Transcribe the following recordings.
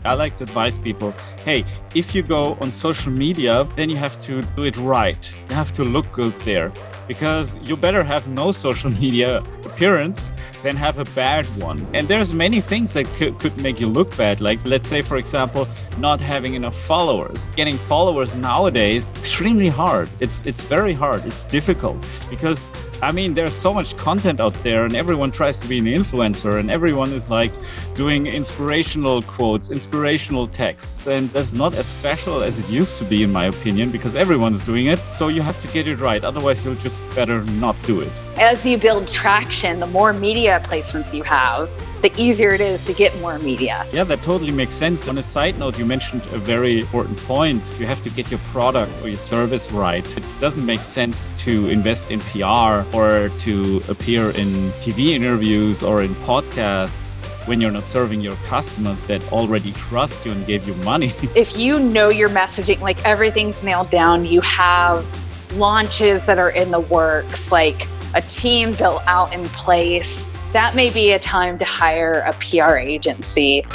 I like to advise people, hey, if you go on social media, then you have to do it right. You have to look good there, because you better have no social media appearance than have a bad one. And there's many things that could make you look bad. Like, let's say, for example, not having enough followers. Getting followers nowadays, extremely hard. It's very hard. It's difficult because, I mean, there's so much content out there and everyone tries to be an influencer and everyone is like doing inspirational quotes, inspirational texts. And that's not as special as it used to be, in my opinion, because everyone's doing it. So you have to get it right. Otherwise, you'll just better not do it. As you build traction, the more media placements you have, the easier it is to get more media. Yeah, that totally makes sense. On a side note, you mentioned a very important point. You have to get your product or your service right. It doesn't make sense to invest in PR or to appear in TV interviews or in podcasts when you're not serving your customers that already trust you and gave you money. If you know your messaging, like everything's nailed down, you have launches that are in the works, like a team built out in place, that may be a time to hire a PR agency.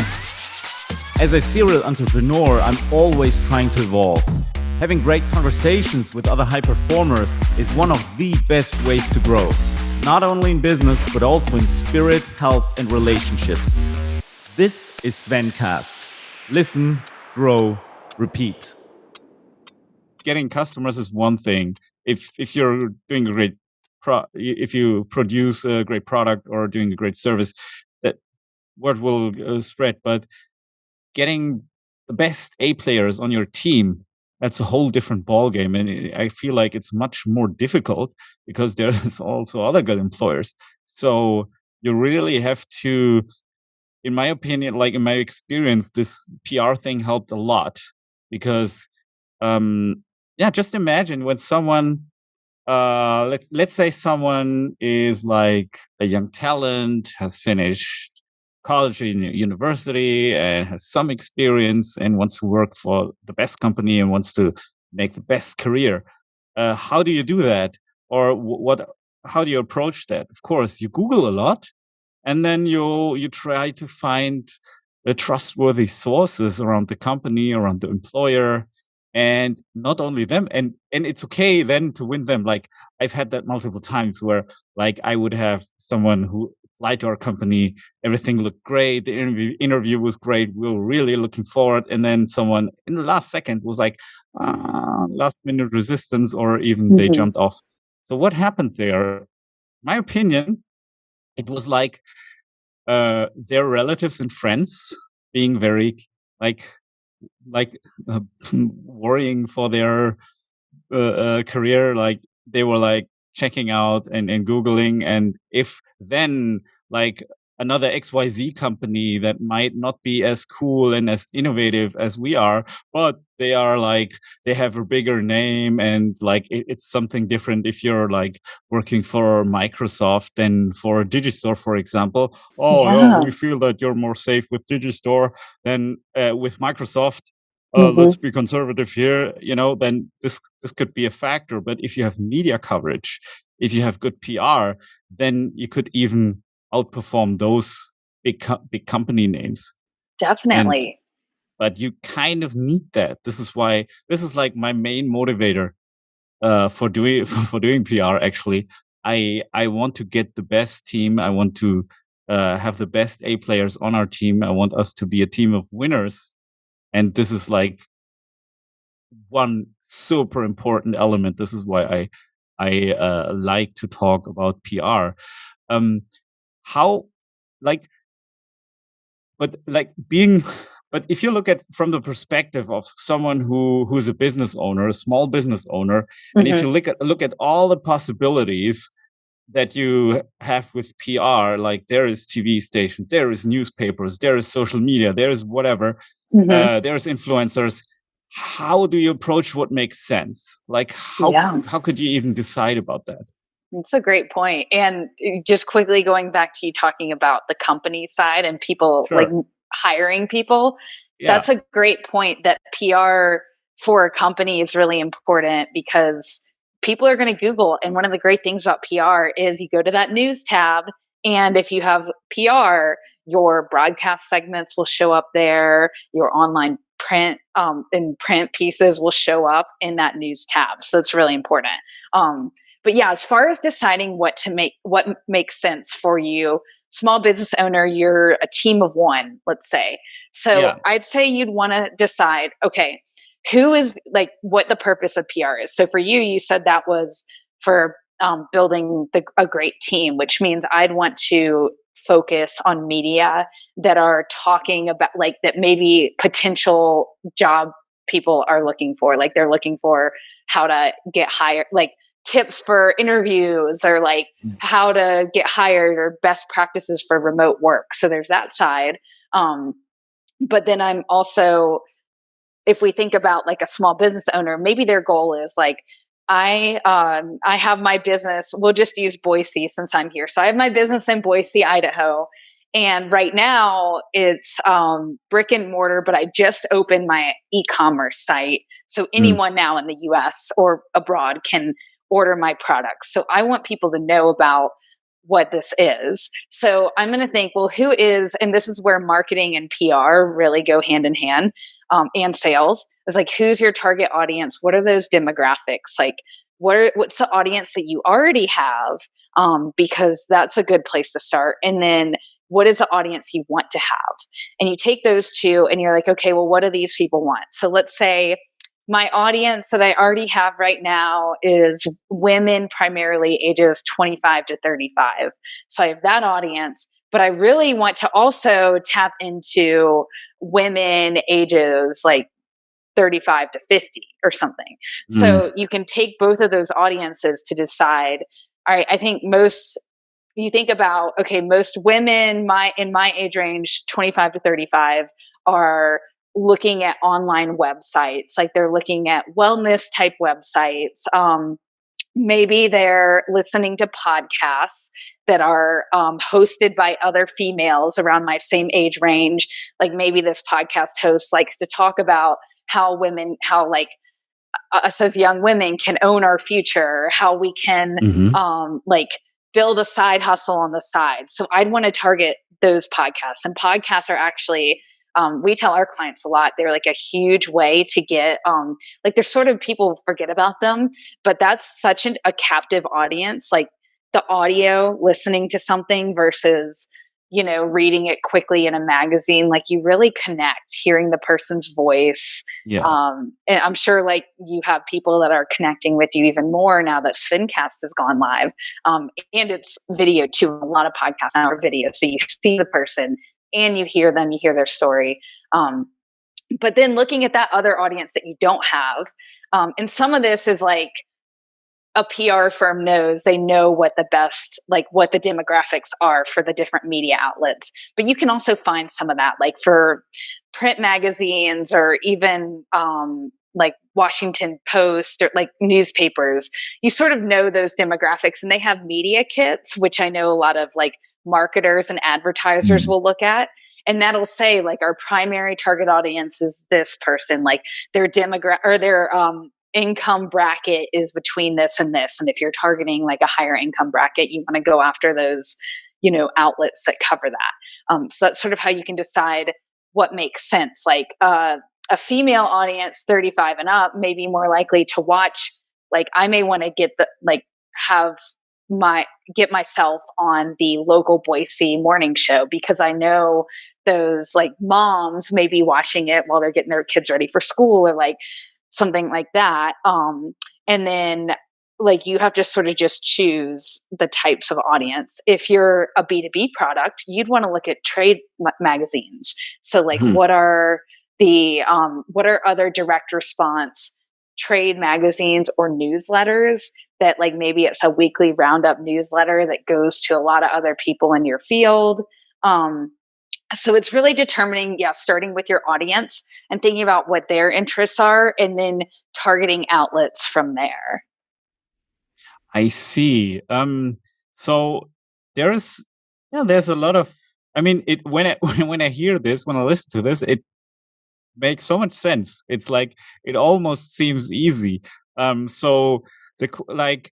As a serial entrepreneur, I'm always trying to evolve. Having great conversations with other high performers is one of the best ways to grow, not only in business, but also in spirit, health, and relationships. This is Svencast. Listen, grow, repeat. Getting customers is one thing. If you're doing a great if you produce a great product or doing a great service, that word will spread. But getting the best A players on your team, that's a whole different ballgame. And I feel like it's much more difficult because there's also other good employers. So you really have to, in my opinion, like in my experience, this PR thing helped a lot because, yeah, just imagine when someone, let's say someone is like a young talent, has finished college and university and has some experience and wants to work for the best company and wants to make the best career. How do you do that? Or what? How do you approach that? Of course, you Google a lot, and then you try to find the trustworthy sources around the company, around the employer, and not only them. And it's okay then to win them. Like I've had that multiple times where like I would have someone who applied to our company, everything looked great, the interview was great, we were really looking forward, and then someone in the last second was like last minute resistance, or even they jumped off. So what happened there? My opinion, it was like their relatives and friends being very like like uh, worrying for their career. Like they were like checking out and googling, and if then like another XYZ company that might not be as cool and as innovative as we are, but they are like they have a bigger name, and like it's something different if you're like working for Microsoft than for Digistore, for example. Oh yeah, Yeah. we feel that you're more safe with Digistore than with Microsoft. Mhm. Let's be conservative here, then this could be a factor. But if you have media coverage, if you have good PR, then you could even outperform those big company names. And Definitely. but you kind of need that. This is why this is like my main motivator for doing for doing PR. Actually, I want to get the best team. I want to have the best A players on our team. I want us to be a team of winners. And this is like one super important element. This is why I like to talk about PR. Um, how like, but like being, but if you look at from the perspective of someone who's a business owner, a small business owner, and if Mhm. you look at all the possibilities that you have with PR, like there is TV stations, there is newspapers, there is social media, there is whatever, Mhm. there's influencers. How do you approach what makes sense? Like Yeah. how could you even decide about that? That's a great point. And just quickly going back to you talking about the company side and people like Sure. hiring people, Yeah. that's a great point that PR for a company is really important because people are going to Google. And one of the great things about PR is you go to that news tab And if you have PR, your broadcast segments will show up there, your online print and print pieces will show up in that news tab. So it's really important. But yeah, as far as deciding what makes sense for you, small business owner, you're a team of one, let's say. So Yeah. I'd say you'd want to decide, okay, who is like what the purpose of PR is. So for you, you said that was for building a great team, which means I'd want to focus on media that are talking about like that maybe potential job people are looking for. Like they're looking for how to get hired, like tips for interviews or like Mm. how to get hired or best practices for remote work. So there's that side. Um, but then I'm also, if we think about like a small business owner, maybe their goal is like, I have my business. We'll just use Boise since I'm here. So I have my business in Boise, Idaho, and right now it's brick and mortar. But I just opened my e-commerce site, so Mm. anyone now in the U.S. or abroad can order my products. So I want people to know about what this is. So I'm going to think, well, who is, and this is where marketing and PR really go hand in hand, and sales is like, who's your target audience? What are those demographics? Like, what's the audience that you already have? Because that's a good place to start. And then what is the audience you want to have? And you take those two and you're like, okay, well, what do these people want? So let's say my audience that I already have right now is women, primarily ages 25 to 35. So I have that audience, but I really want to also tap into women ages like 35 to 50 or something. Mm. So you can take both of those audiences to decide, all right, I think most, you think about, okay, most women in my age range, 25 to 35, are looking at online websites. Like they're looking at wellness type websites. Maybe they're listening to podcasts that are hosted by other females around my same age range. Like maybe this podcast host likes to talk about how like us as young women can own our future, how we can Mhm. like build a side hustle on the side. So I'd want to target those podcasts. And podcasts are actually, we tell our clients a lot, they're like a huge way to get, like they're sort of, people forget about them, but that's such a captive audience. Like the audio, listening to something versus, reading it quickly in a magazine, like you really connect hearing the person's voice. Yeah. And I'm sure like you have people that are connecting with you even more now that Svencast has gone live. And it's video too. A lot of podcasts now are video. So you see the person and you hear them, you hear their story. But then looking at that other audience that you don't have, and some of this is like, a PR firm knows, they know what the best, like what the demographics are for the different media outlets. But you can also find some of that, like for print magazines or even like Washington Post or like newspapers. You sort of know those demographics, and they have media kits, which I know a lot of like marketers and advertisers Mm. will look at. And that'll say like our primary target audience is this person, like their demographic or their income bracket is between this and this. And if you're targeting like a higher income bracket, you want to go after those, outlets that cover that. So that's sort of how you can decide what makes sense. Like a female audience 35 and up may be more likely to watch, like I may want to have my get myself on the local Boise morning show because I know those like moms may be watching it while they're getting their kids ready for school or like something like that. And then like you have to sort of just choose the types of audience. If you're a B2B product, you'd want to look at trade magazines. So like Mhm. what are other direct response trade magazines or newsletters that like maybe it's a weekly roundup newsletter that goes to a lot of other people in your field. So it's really determining, yeah, starting with your audience and thinking about what their interests are and then targeting outlets from there. I see. So there's there's a lot of. I mean, it when I when I hear this, when I listen to this, it makes so much sense. It's like it almost seems easy. So the qu- like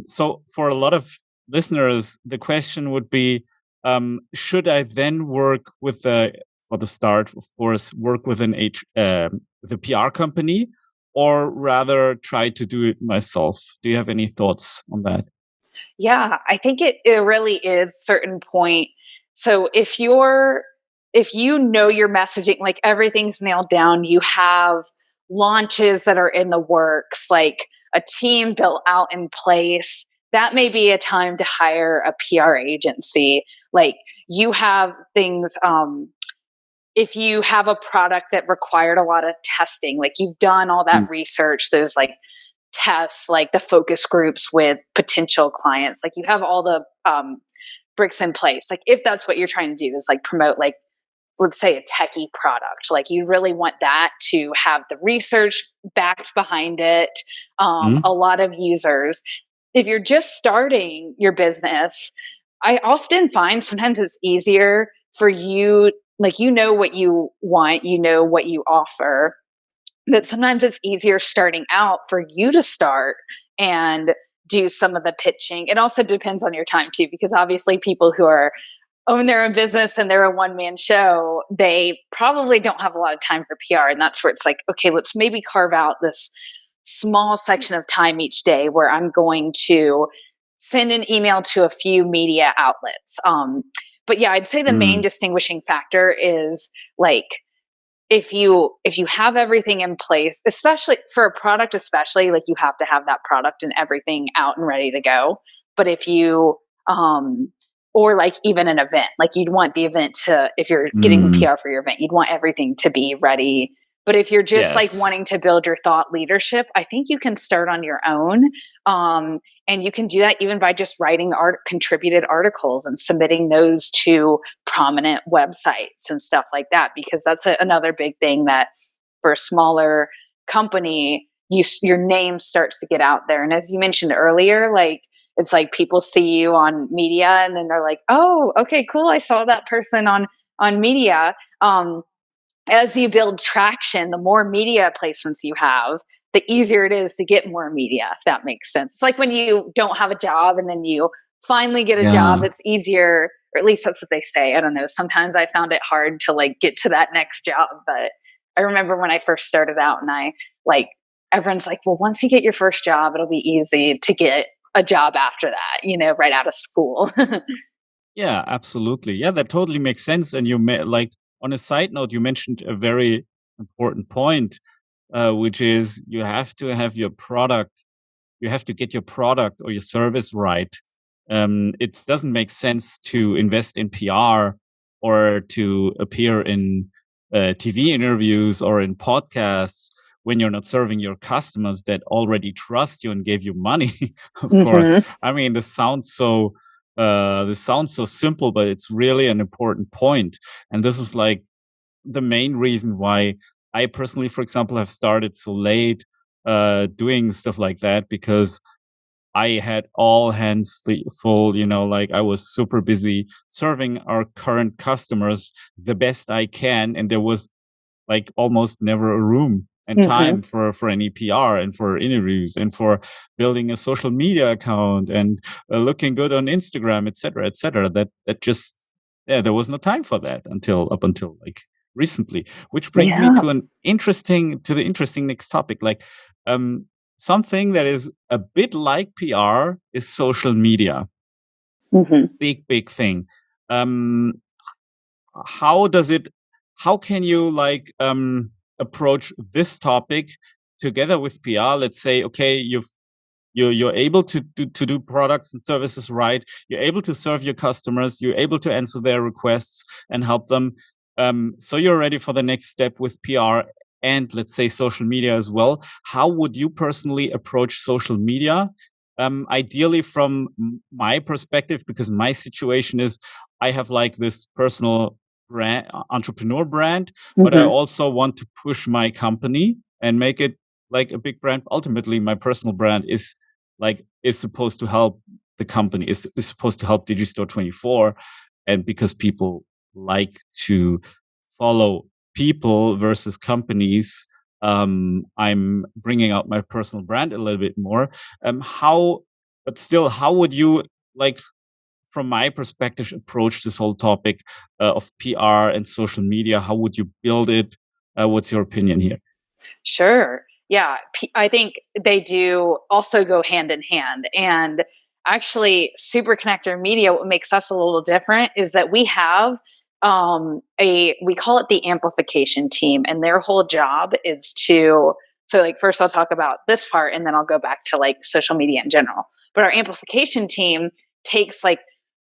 so for a lot of listeners, the question would be, should I then work with for the start, of course, work with with a PR company, or rather try to do it myself? Do you have any thoughts on that? Yeah, I think it really is certain point. So if you know your messaging, like everything's nailed down, you have launches that are in the works, like a team built out in place, that may be a time to hire a PR agency. Like you have things if you have a product that required a lot of testing, like you've done all that Mm. research, those like tests, like the focus groups with potential clients, like you have all the bricks in place. Like if that's what you're trying to do is like promote, like let's say a techie product, like you really want that to have the research backed behind it, Mm. a lot of users. If you're just starting your business, I often find sometimes it's easier for you, like you know what you want, you know what you offer, that sometimes it's easier starting out for you to start and do some of the pitching. It also depends on your time too, because obviously people who are own their own business and they're a one man show, they probably don't have a lot of time for PR. And that's where it's like, okay, let's maybe carve out this small section of time each day where I'm going to send an email to a few media outlets. But yeah, I'd say the main Mm. distinguishing factor is like if you have everything in place, especially for a product, especially like you have to have that product and everything out and ready to go. But if you or like even an event, like you'd want the event to, if you're getting Mm. PR for your event, you'd want everything to be ready. But if you're just like Yes. wanting to build your thought leadership, I think you can start on your own. um, and you can do that even by just writing contributed articles and submitting those to prominent websites and stuff like that, because that's another big thing that for a smaller company, your name starts to get out there. And as you mentioned earlier, like it's like people see you on media and then they're like, oh, okay, cool, I saw that person on media. As you build traction, the more media placements you have, the easier it is to get more media, if that makes sense. It's like when you don't have a job and then you finally get a job, Yeah. it's easier, or at least that's what they say. I don't know. Sometimes I found it hard to like get to that next job, but I remember when I first started out and I like everyone's like, well, once you get your first job, it'll be easy to get a job after that, right out of school. Yeah, absolutely. Yeah, that totally makes sense. And like on a side note, you mentioned a very important point, which is you have to have your product, you have to get your product or your service right. It doesn't make sense to invest in PR or to appear in TV interviews or in podcasts when you're not serving your customers that already trust you and gave you money. Of course, Hmm. I mean this sounds so simple, but it's really an important point. And this is like the main reason why I personally, for example, have started so late doing stuff like that, because I had all hands full, like I was super busy serving our current customers the best I can. And there was like almost never a room and Hmm. time for any PR and for interviews and for building a social media account and looking good on Instagram, etc., etc. That just yeah, there was no time for that until like recently, which brings me Yeah. to the interesting next topic. Like um, something that is a bit like PR is social media. Hmm. Big thing. Um, how does it how can you like approach this topic together with PR? Let's say, okay, you're able to do products and services right, you're able to serve your customers, you're able to answer their requests and help them, so you're ready for the next step with PR and let's say social media as well. How would you personally approach social media, ideally from my perspective, because my situation is I have like this personal brand, entrepreneur brand, but I Hmm. also want to push my company and make it like a big brand. Ultimately, my personal brand is supposed to help the company, is supposed to help Digistore 24. And because people like to follow people versus companies, I'm bringing out my personal brand a little bit more. How, but still, how would you like from my perspective, approach this whole topic of PR and social media? How would you build it? What's your opinion here? Sure. Yeah. I think they do also go hand in hand. And actually, Super Connector Media, what makes us a little different is that we have we call it the amplification team, and their whole job is to, so like first I'll talk about this part and then I'll go back to like social media in general. But our amplification team takes like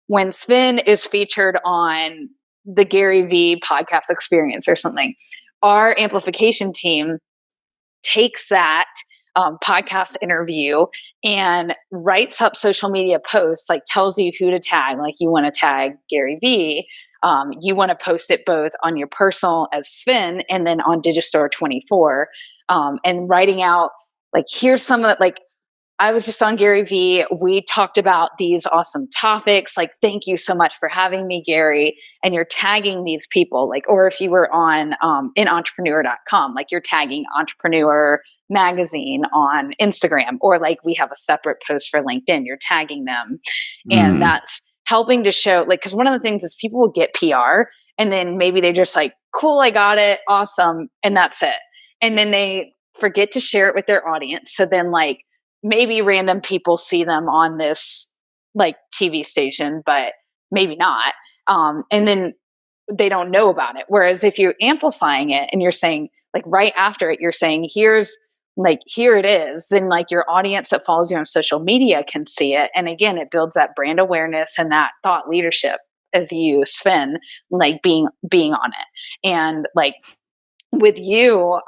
when Sven is featured on the Gary V podcast experience or something, our amplification team takes that podcast interview and writes up social media posts, like tells you who to tag. Like you want to tag Gary V. You want to post it both on your personal as Sven and then on Digistore 24, and writing out like here's some of the, like I was just on Gary V. We talked about these awesome topics. Like, thank you so much for having me, Gary. And you're tagging these people, like, or if you were on in entrepreneur.com, like you're tagging Entrepreneur Magazine on Instagram, or like we have a separate post for LinkedIn, you're tagging them. And that's helping to show, like, because one of the things is people will get PR and then maybe they just like, cool, I got it, awesome. And that's it. And then they forget to share it with their audience. So then, like, maybe random people see them on this like TV station, but maybe not. And then they don't know about it. Whereas if you're amplifying it and you're saying, like right after it, you're saying, here's like, here it is, then like your audience that follows you on social media can see it. And again, it builds that brand awareness and that thought leadership as you, Sven, like being on it. And like with you,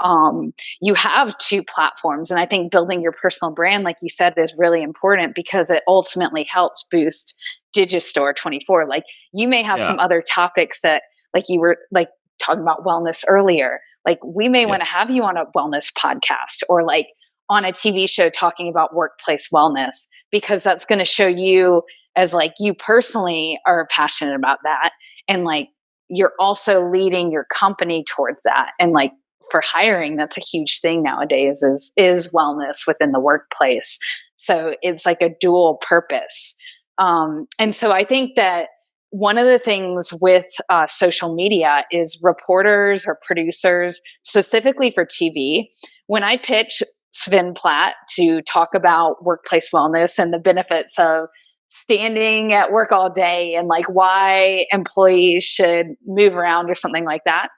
you have two platforms. And I think building your personal brand, like you said, is really important because it ultimately helps boost Digistore 24. Like you may have some other topics that, like you were like talking about wellness earlier. Like we may want to have you on a wellness podcast or like on a TV show talking about workplace wellness, because that's going to show you as like you personally are passionate about that. And like you're also leading your company towards that. And like for hiring, that's a huge thing nowadays is wellness within the workplace. So it's like a dual purpose. And so I think that one of the things with social media is reporters or producers, specifically for TV, when I pitch Sven Platte to talk about workplace wellness and the benefits of standing at work all day and like why employees should move around or something like that,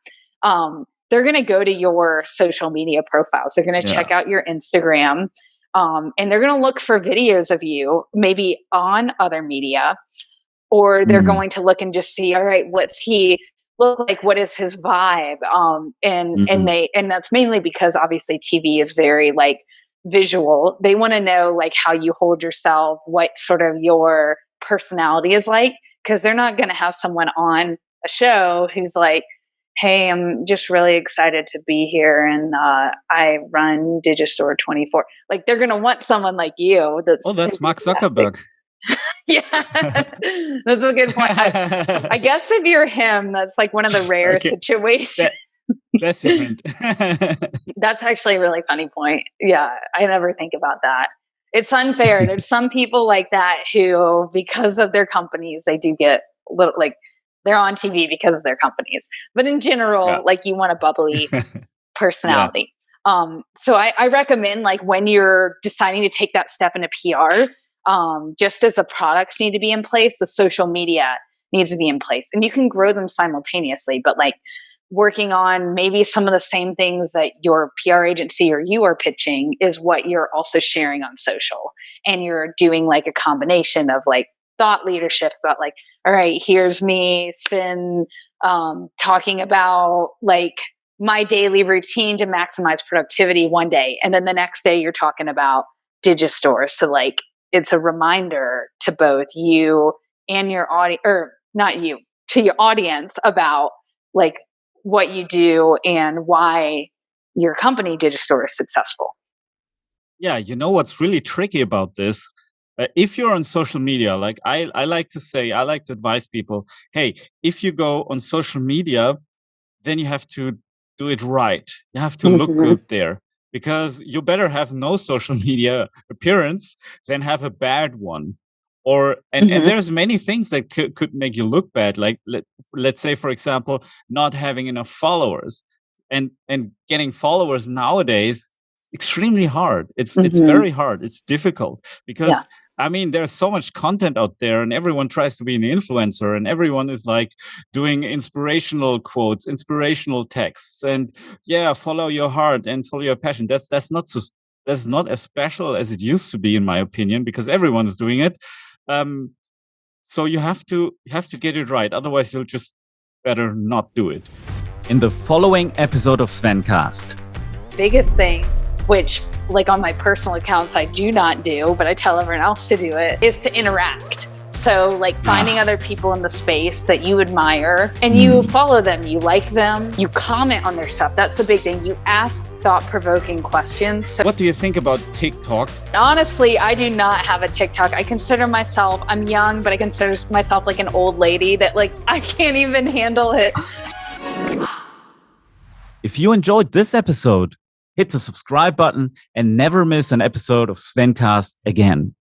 they're going to go to your social media profiles. They're going to check out your Instagram, and they're going to look for videos of you maybe on other media, or they're going to look and just see, all right, what's he look like? What is his vibe? And that's mainly because obviously TV is very like visual. They want to know like how you hold yourself, what sort of your personality is like, because they're not going to have someone on a show who's like, hey, I'm just really excited to be here and I run Digistore 24. Like they're going to want someone like you that's Mark Zuckerberg. Yeah, that's a good point. I guess if you're him, that's like one of the rare situations. That's a hint. That's actually a really funny point. Yeah, I never think about that. It's unfair. There's some people like that who, because of their companies, they do get little like they're on TV because of their companies. But in general, like you want a bubbly personality. So I recommend like when you're deciding to take that step into PR, just as the products need to be in place, the social media needs to be in place, and you can grow them simultaneously. But like working on maybe some of the same things that your PR agency or you are pitching is what you're also sharing on social, and you're doing like a combination of like thought leadership about like, all right, here's me, Sven, talking about like my daily routine to maximize productivity one day, and then the next day you're talking about Digistore. So like it's a reminder to both you and your audience, or not you, to your audience about like what you do and why your company Digistore is successful. Yeah, you know what's really tricky about this? If you're on social media, like I like to say, I like to advise people, hey, if you go on social media, then you have to do it right. You have to look good there, because you better have no social media appearance than have a bad one. Or and Mhm. there's many things that could make you look bad. Like let's say, for example, not having enough followers, and getting followers nowadays is extremely hard. It's Mhm. very hard. It's difficult Yeah. because I mean, there's so much content out there, and everyone tries to be an influencer, and everyone is like doing inspirational quotes, inspirational texts, and yeah, follow your heart and follow your passion. That's not as special as it used to be, in my opinion, because everyone is doing it. Um, so you have to get it right. Otherwise, you'll just better not do it. In the following episode of Svencast. Biggest thing, which like on my personal accounts I do not do, but I tell everyone else to do it, is to interact. So like finding other people in the space that you admire and you follow them, you like them, you comment on their stuff. That's the big thing. You ask thought-provoking questions. So What do you think about TikTok? honestly, I do not have a TikTok. I consider myself, I'm young, but I consider myself like an old lady that like I can't even handle it. If you enjoyed this episode, hit the subscribe button and never miss an episode of Svencast again.